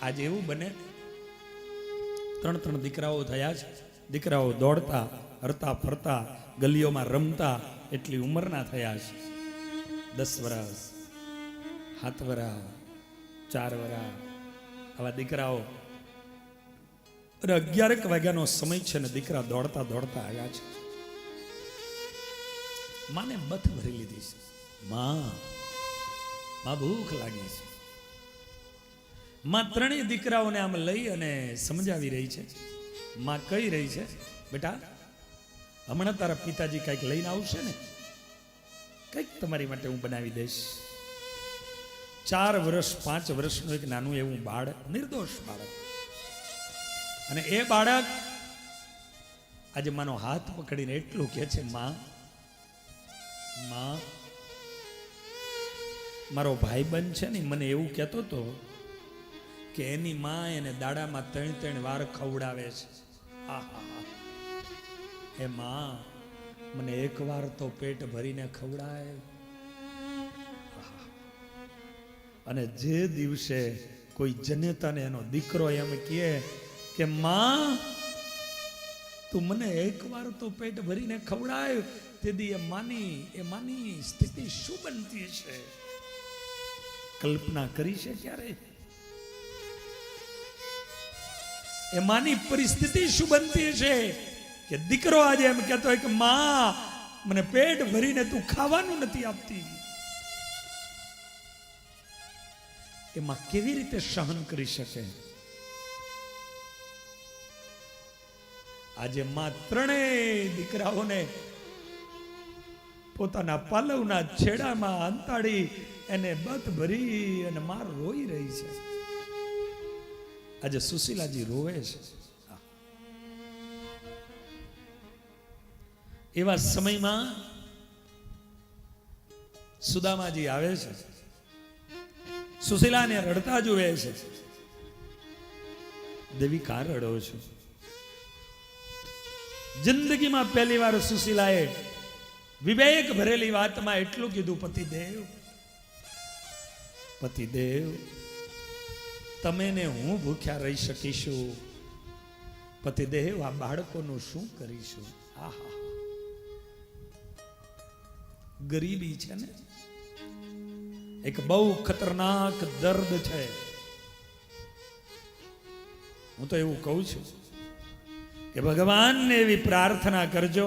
આજે એવું બને 3 દીકરાઓ થયા છે. દીકરાઓ દોડતા હરતા ફરતા ગલીઓમાં રમતા એટલી ઉંમરના થયા છે. 10 વર્ષ 7 વર્ષ 4 વર્ષ આવા દીકરાઓ. 11 વાગ્યાનો સમય છે ને દીકરા દોડતા દોડતા આવ્યા છે. માને બથ ભરી લીધી છે. માં ભૂખ લાગી છે. માં 3 દીકરાઓને આમ લઈ અને સમજાવી રહી છે. માં કહી રહી છે, બેટા હમણાં તારા પિતાજી કંઈક લઈને આવશે ને, કંઈક તમારી માટે હું બનાવી દઈશ. 4 વર્ષ 5 વર્ષનું એક નાનું એવું બાળક, નિર્દોષ બાળક, અને એ બાળક આજે માનો હાથ પકડીને એટલું કહે છે, માં મારો ભાઈબંધ છે ને મને એવું કહેતો હતો કે એની માં એને દાડામાં 3 વાર ખવડાવે છે. હે માં, મને 1 વાર તો પેટ ભરીને ખવડાય. અને જે દિવસે કોઈ જનેતાને એનો દીકરો એમ કહે કે માં તું મને 1 વાર તો પેટ ભરીને ખવડાય, તેથી એ માની સ્થિતિ શું બનતી છે કલ્પના કરી છે ક્યારે? એ માની પરિસ્થિતિ શું બનતી છે કે દીકરો આજે એમ કહેતો હોય કે માં મને પેટ ભરીને તું ખાવાનું નથી આપતી. એમાં કેવી રીતે સહન કરી શકે? આજે માં 3 દીકરાઓને પોતાના પાલવના છેડામાં અંતાડી એને બત ભરી અને માં રોઈ રહી છે. આજે સુશીલાજી રોવે છે. એવા સમયમાં સુદામાજી આવે છે. સુશીલાને રડતા જુએ છે. દેવી કા રડો છો? જિંદગીમાં પહેલી વાર સુશીલાએ વિવેક ભરેલી વાતમાં એટલું કીધું, પતિદેવ તમે ને હું ભૂખ્યા રહી શકીશું, પતિદેવ આ બાળકોનું શું કરીશું? આહા, ગરીબી છે ને એક બહુ ખતરનાક દર્દ છે. હું તો એવું કહું છું કે ભગવાનને એવી પ્રાર્થના કરજો,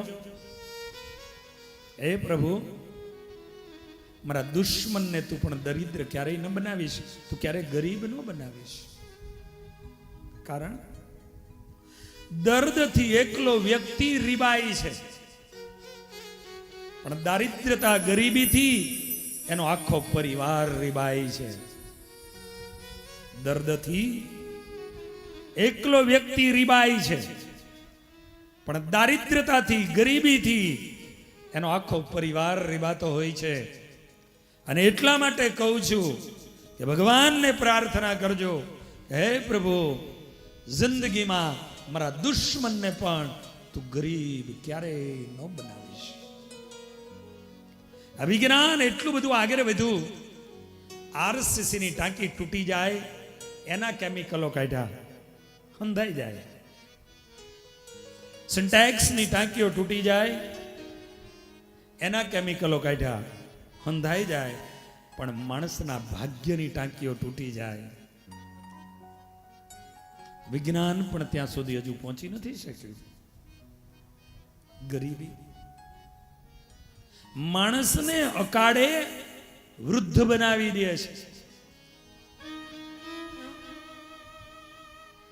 હે પ્રભુ મારા દુશ્મનને તું પણ દરિદ્ર ક્યારેય ન બનાવીશ, તું ક્યારેય ગરીબ ન બનાવીશ. કારણ દર્દથી એકલો વ્યક્તિ રીબાઈ છે, પણ દારિદ્રતા ગરીબીથી એનો આખો પરિવાર રીબાઈ છે. દર્દથી એકલો વ્યક્તિ રીબાઈ છે, પણ દારિદ્રતાથી ગરીબીથી એનો આખો પરિવાર રીબાતો હોય છે. અને એટલા માટે કહું છું કે ભગવાનને પ્રાર્થના કરજો, હે પ્રભુ જિંદગીમાં મારા દુશ્મનને પણ તું ગરીબ ક્યારેય ન બનાવીશ. આ વિજ્ઞાન એટલું બધું આગળ વધ્યું, RCC ની ટાંકી તૂટી જાય એના કેમિકલો કાઢ્યા, હંધાઈ જાય. સિન્ટેક્સ ની ટાંકીઓ તૂટી જાય એના કેમિકલો કાઢ્યા, હંધાઈ જાય. પણ માણસના ભાગ્યની ટાંકીઓ તૂટી જાય. વિજ્ઞાન પણ ત્યાં સુધી હજુ પહોંચી નથી શક્યું. ગરીબી માણસને અકાળે વૃદ્ધ બનાવી દે છે.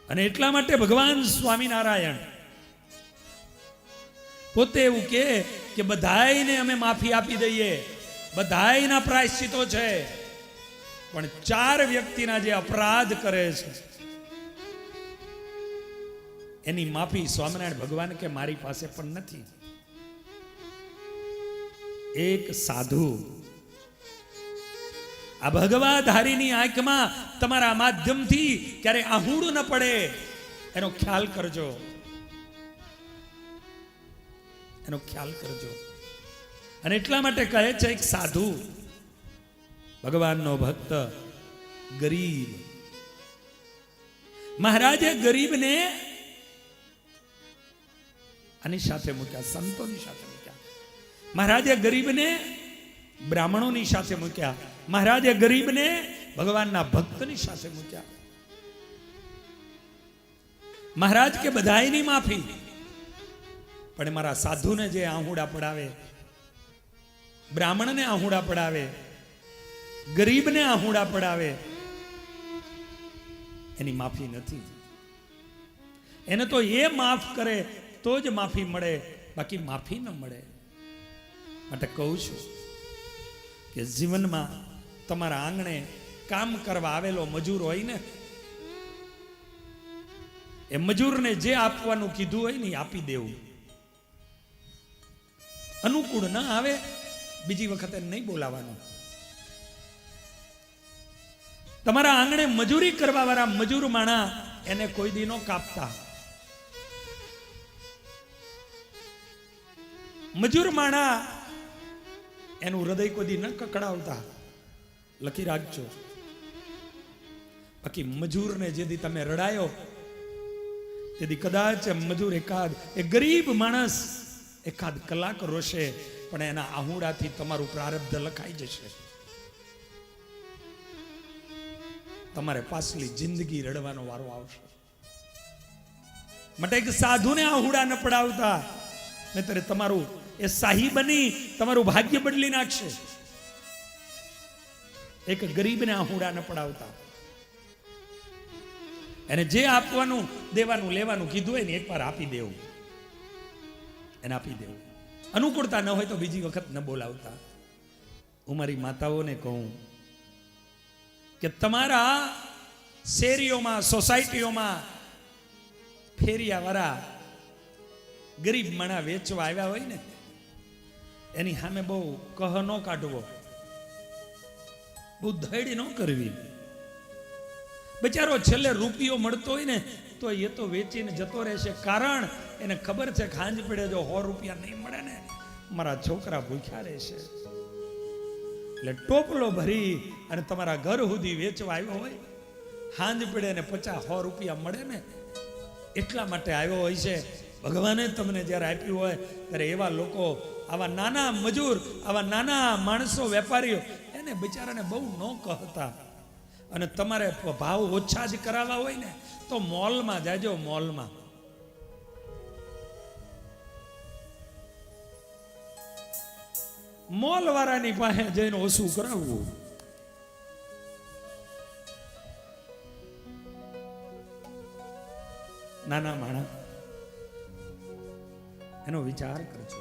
અને એટલા માટે ભગવાન સ્વામિનારાયણ પોતે એવું કે બધાયને અમે માફી આપી દઈએ, બધાયના પ્રાયશ્ચિતો છે, પણ 4 વ્યક્તિના જે અપરાધ કરે છે એની માફી સ્વામિનારાયણ ભગવાન કે મારી પાસે પણ નથી. એક સાધુ, આ ભગવાધારીની આંખમાં તમારા માધ્યમથી ક્યારે આહુડ ન પડે એનો ખ્યાલ કરજો, એનો ખ્યાલ કરજો. અને એટલા માટે કહે છે એક સાધુ, ભગવાનનો ભક્ત, ગરીબ મહારાજે ગરીબને આની સાથે મૂક્યા, સંતોની સાથે મૂક્યા. મહારાજે ગરીબને બ્રાહ્મણોની સાથે મૂક્યા. મહારાજે ગરીબને ભગવાનના ભક્તની સાથે મૂક્યા. મહારાજ કે બધાયની માફી, પણ મારા સાધુને જે આહુડા પડાવે, બ્રાહ્મણને આહુડા પડાવે, ગરીબને આહુડા પડાવે, એની માફી નથી. એને તો એ માફ કરે તો જ માફી મળે, બાકી માફી ન મળે. માટે કહું છું કે જીવનમાં તમારા આંગણે કામ કરવા આવેલો મજૂર હોય ને, એ મજૂરને જે આપવાનું કીધું હોય ને આપી દેવું. અનુકૂળ ન આવે બીજી વખતે નહીં બોલાવાનું. તમારા આંગણે મજૂરી કરવા વાળા મજૂર માણા એને કોઈ દી નો કાપતા. મજૂર માણા એનું હૃદય કોઈ દી ન કકડાવતા. લખી રાખજો. બાકી મજૂરને જેથી તમે રડાયો તેથી કદાચ મજૂર એકાદ એ ગરીબ માણસ એકાદ કલાક રોશે, પણ એના આહુડાથી તમારું પ્રારબ્ધ લખાઈ જશે. તમારે પાછલી જિંદગી રડવાનો વારો આવશે. માટે એક સાધુને આહુડા ન પડાવતા, નહીતર તમારું એ શાહી બની તમારું ભાગ્ય બદલી નાખશે. એક ગરીબને આહુડા ન પડાવતા. એને જે આપવાનું દેવાનું લેવાનું કીધું હોય ને એકવાર આપી દેવું, એને આપી દેવું. અનુકૂળતા ન હોય તો બીજી વખત ન બોલાવતા. હું મારી માતાઓને કહું કે તમારા શેરીઓમાં, સોસાયટીઓમાં ફેરિયા વાળા ગરીબ માણા વેચવા આવ્યા હોય ને, એની સામે બહુ કહ ન કાઢવો, બહુ ધૈડ ન કરવી. બચારો છેલ્લે રૂપિયો મળતો હોય ને તો એ તો વેચીને જતો રહેશે, કારણ એને ખબર છે ખાંજ પડે જો 100 રૂપિયા નહીં મળે ને મારા છોકરા ભૂખ્યા રહેશે. એટલે ટોપલો ભરી અને તમારા ઘર સુધી વેચવા આવ્યો હોય, હાંજ પડે ને 50-100 રૂપિયા મળે ને એટલા માટે આવ્યો હોય છે. ભગવાને તમને જ્યારે આપ્યું હોય ત્યારે એવા લોકો, આવા નાના મજૂર, આવા નાના માણસો, વેપારીઓ એને બિચારાને બહુ ન કહેતા. અને તમારે ભાવ ઓછા જ કરાવવા હોય ને તો મોલમાં જાજો. મોલમાં મોલ વાળાની પાસે જઈને ઓછું કરાવવું. નાના માણસ એનો વિચાર કરજો.